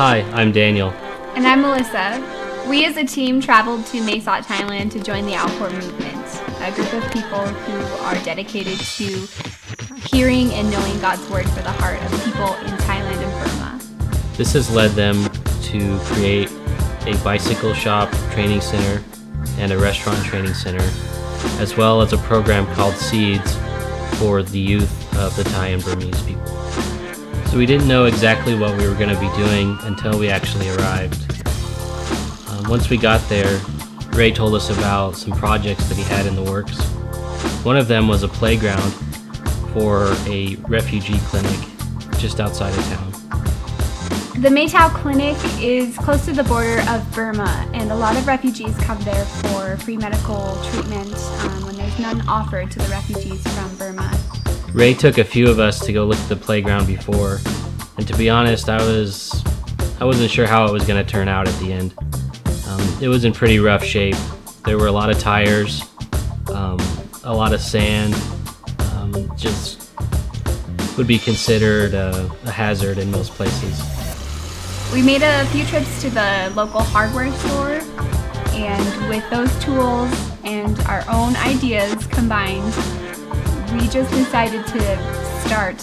Hi, I'm Daniel. And I'm Melissa. We as a team traveled to Mae Sot, Thailand to join the Outpour movement, a group of people who are dedicated to hearing and knowing God's word for the heart of people in Thailand and Burma. This has led them to create a bicycle shop training center and a restaurant training center, as well as a program called Seeds for the youth of the Thai and Burmese people. So we didn't know exactly what we were going to be doing until we actually arrived. Once we got there, Ray told us about some projects that he had in the works. One of them was a playground for a refugee clinic just outside of town. The Mae Sot Clinic is close to the border of Burma, and a lot of refugees come there for free medical treatment when there's none offered to the refugees from Burma. Ray took a few of us to go look at the playground before, and to be honest, I wasn't sure how it was going to turn out at the end. It was in pretty rough shape. There were a lot of tires, a lot of sand, just would be considered a hazard in most places. We made a few trips to the local hardware store, and with those tools and our own ideas combined, we just decided to start.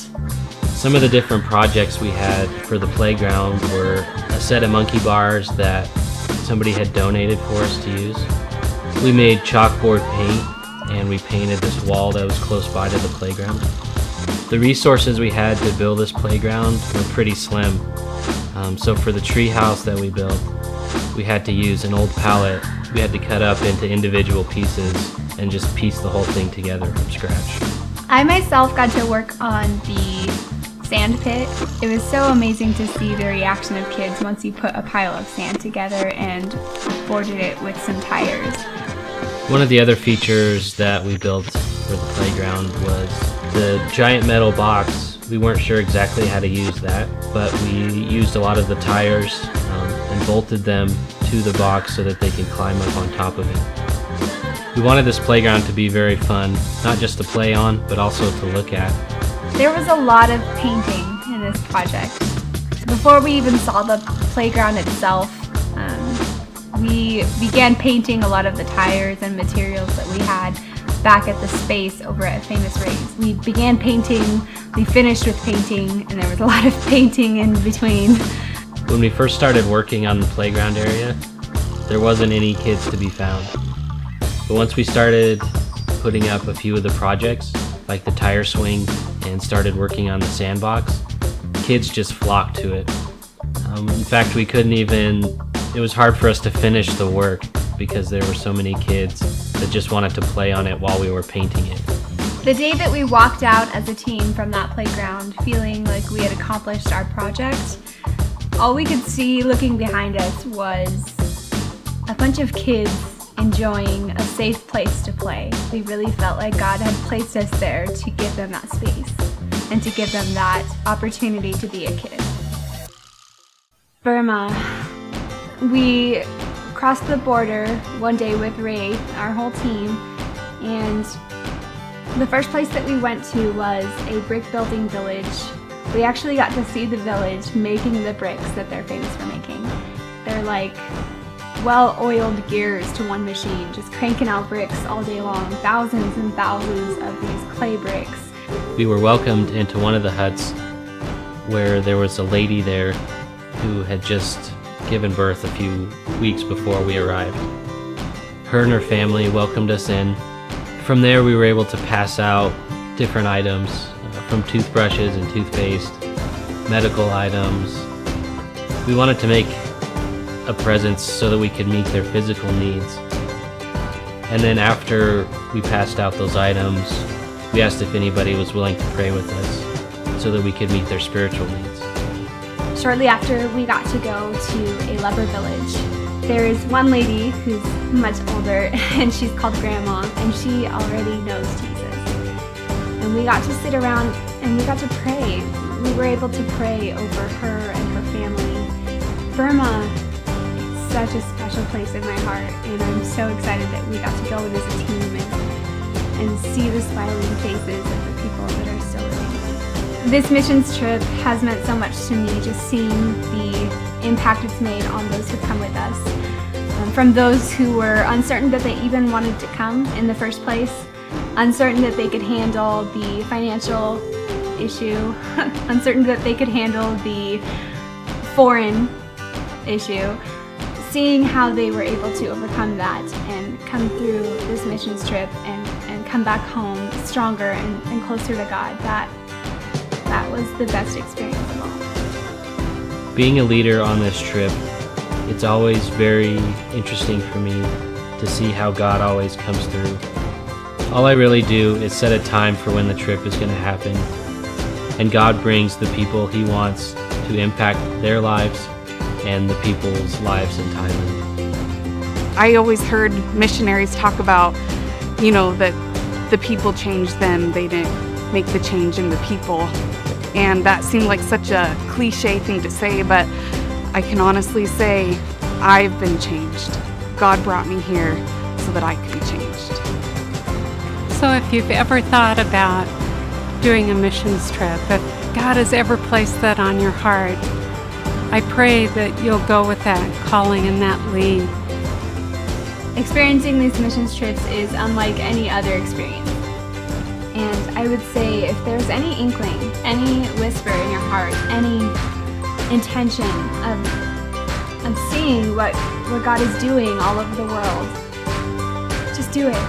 Some of the different projects we had for the playground were a set of monkey bars that somebody had donated for us to use. We made chalkboard paint, and we painted this wall that was close by to the playground. The resources we had to build this playground were pretty slim. So for the tree house that we built, we had to use an old pallet. We had to cut up into individual pieces and just piece the whole thing together from scratch. I myself got to work on the sand pit. It was so amazing to see the reaction of kids once you put a pile of sand together and boarded it with some tires. One of the other features that we built for the playground was the giant metal box. We weren't sure exactly how to use that, but we used a lot of the tires and bolted them to the box so that they could climb up on top of it. We wanted this playground to be very fun, not just to play on, but also to look at. There was a lot of painting in this project. Before we even saw the playground itself, we began painting a lot of the tires and materials that we had back at the space over at Famous Ray's. We began painting, we finished with painting, and there was a lot of painting in between. When we first started working on the playground area, there wasn't any kids to be found. But once we started putting up a few of the projects, like the tire swing, and started working on the sandbox, kids just flocked to it. In fact, it was hard for us to finish the work because there were so many kids that just wanted to play on it while we were painting it. The day that we walked out as a team from that playground feeling like we had accomplished our project, all we could see looking behind us was a bunch of kids enjoying a safe place to play. We really felt like God had placed us there to give them that space and to give them that opportunity to be a kid. Burma. We crossed the border one day with Ray, our whole team, and the first place that we went to was a brick building village. We actually got to see the village making the bricks that they're famous for making. They're like well-oiled gears to one machine, just cranking out bricks all day long, thousands and thousands of these clay bricks. We were welcomed into one of the huts where there was a lady there who had just given birth a few weeks before we arrived. Her and her family welcomed us in. From there we were able to pass out different items from toothbrushes and toothpaste, medical items. We wanted to make a presence so that we could meet their physical needs. And then after we passed out those items, we asked if anybody was willing to pray with us so that we could meet their spiritual needs. Shortly after, we got to go to a leper village. There is one lady who's much older, and she's called Grandma, and she already knows Jesus. And we got to sit around and we got to pray. We were able to pray over her and her family. Burma is such a special place in my heart, and I'm so excited that we got to go in as a team and see the smiling faces of the people that are still living. This missions trip has meant so much to me, just seeing the impact it's made on those who come with us. From those who were uncertain that they even wanted to come in the first place, uncertain that they could handle the financial issue, uncertain that they could handle the foreign issue, seeing how they were able to overcome that and come through this missions trip and come back home stronger and closer to God, that was the best experience of all. Being a leader on this trip, it's always very interesting for me to see how God always comes through. All I really do is set a time for when the trip is going to happen, and God brings the people He wants to impact their lives and the people's lives in Thailand. I always heard missionaries talk about, that the people changed them, they didn't make the change in the people. And that seemed like such a cliche thing to say, but I can honestly say I've been changed. God brought me here so that I could be changed. So if you've ever thought about doing a missions trip, if God has ever placed that on your heart, I pray that you'll go with that calling and that lead. Experiencing these missions trips is unlike any other experience. And I would say if there's any inkling, any whisper in your heart, any intention of seeing what God is doing all over the world, just do it.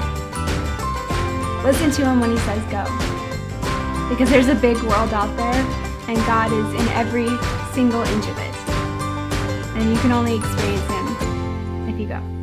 Listen to Him when He says go. Because there's a big world out there, and God is in every single inch of it. And you can only experience Him if you go.